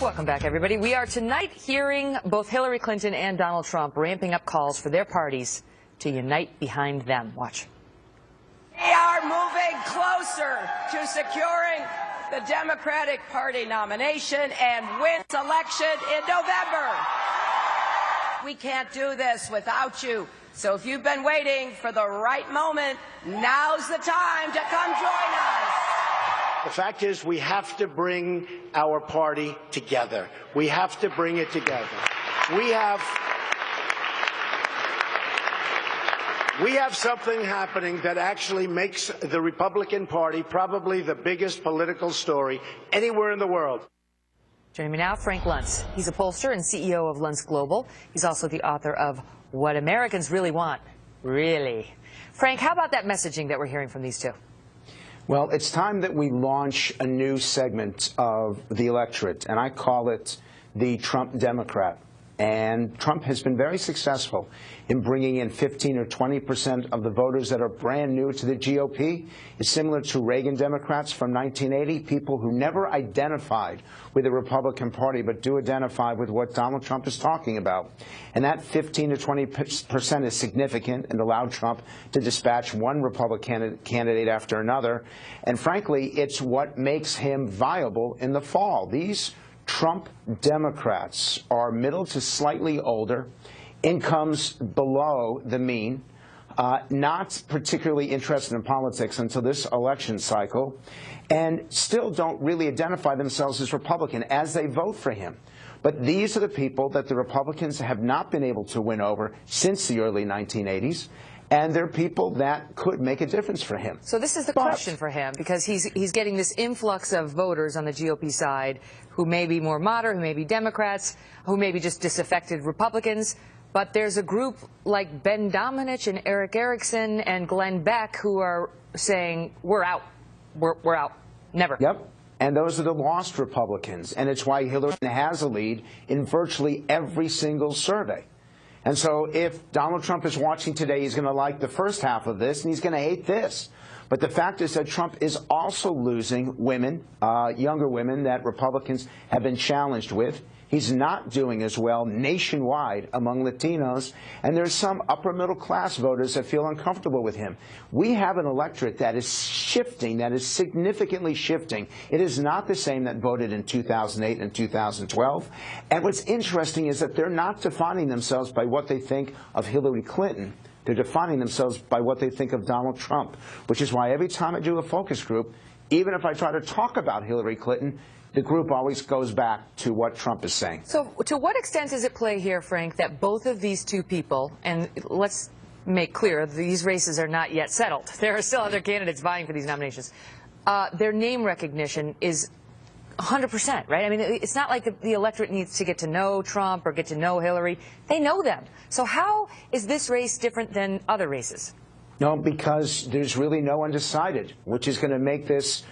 Welcome back, everybody. We are tonight hearing both Hillary Clinton and Donald Trump ramping up calls for their parties to unite behind them. Watch. We are moving closer to securing the Democratic Party nomination and win this election in November. We can't do this without you. So if you've been waiting for the right moment, now's the time to come join us. The fact is, we have to bring our party together. We have to bring it together. We have something happening that actually makes the Republican Party probably the biggest political story anywhere in the world. Joining me now, Frank Luntz. He's a pollster and CEO of Luntz Global. He's also the author of What Americans Really Want. Really. Frank, how about that messaging that we're hearing from these two? Well, it's time that we launch a new segment of the electorate, and I call it the Trump Democrat. And Trump has been very successful in bringing in 15 or 20% of the voters that are brand new to the GOP. It's similar to Reagan Democrats from 1980, people who never identified with the Republican Party but do identify with what Donald Trump is talking about. And that 15 to 20% is significant and allowed Trump to dispatch one Republican candidate after another. And frankly, it's what makes him viable in the fall. These Trump Democrats are middle to slightly older, incomes below the mean, not particularly interested in politics until this election cycle, and still don't really identify themselves as Republican as they vote for him. But these are the people that the Republicans have not been able to win over since the early 1980s. And they're people that could make a difference for him. So this is the question for him, because he's getting this influx of voters on the GOP side who may be more moderate, who may be Democrats, who may be just disaffected Republicans. But there's a group like Ben Domenech and Eric Erickson and Glenn Beck who are saying, we're out. We're out. Never. Yep. And those are the lost Republicans. And it's why Hillary has a lead in virtually every single survey. And so if Donald Trump is watching today, he's going to like the first half of this, and he's going to hate this. But the fact is that Trump is also losing women, younger women that Republicans have been challenged with. He's not doing as well nationwide among Latinos, and there's some upper-middle-class voters that feel uncomfortable with him. We have an electorate that is shifting, that is significantly shifting. It is not the same that voted in 2008 and 2012. And what's interesting is that they're not defining themselves by what they think of Hillary Clinton. They're defining themselves by what they think of Donald Trump, which is why every time I do a focus group, even if I try to talk about Hillary Clinton, the group always goes back to what Trump is saying. So to what extent does it play here, Frank, that both of these two people, and let's make clear, these races are not yet settled. There are still other candidates vying for these nominations. Their name recognition is 100%, right? I mean, it's not like the electorate needs to get to know Trump or get to know Hillary. They know them. So how is this race different than other races? No, because there's really no undecided, which is going to make this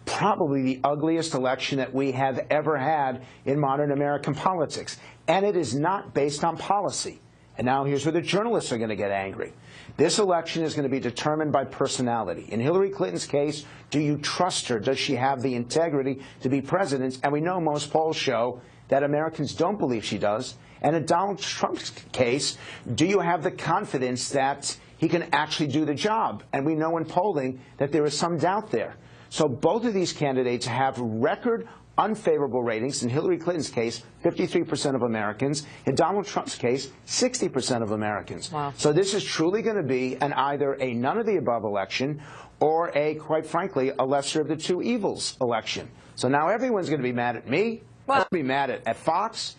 probably the ugliest election that we have ever had in modern American politics. And it is not based on policy. And now here's where the journalists are going to get angry. This election is going to be determined by personality. In Hillary Clinton's case, do you trust her? Does she have the integrity to be president? And we know most polls show that Americans don't believe she does. And in Donald Trump's case, do you have the confidence that he can actually do the job? And we know in polling that there is some doubt there. So both of these candidates have record unfavorable ratings. In Hillary Clinton's case, 53% of Americans. In Donald Trump's case, 60% of Americans. Wow. So this is truly going to be either a none-of-the-above election or quite frankly, a lesser of the two evils election. So now everyone's going to be mad at me. Well, they'll be mad at Fox.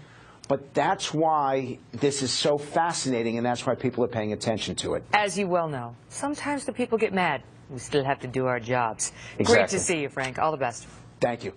But that's why this is so fascinating, and that's why people are paying attention to it. As you well know, sometimes the people get mad. We still have to do our jobs. Exactly. Great to see you, Frank. All the best. Thank you.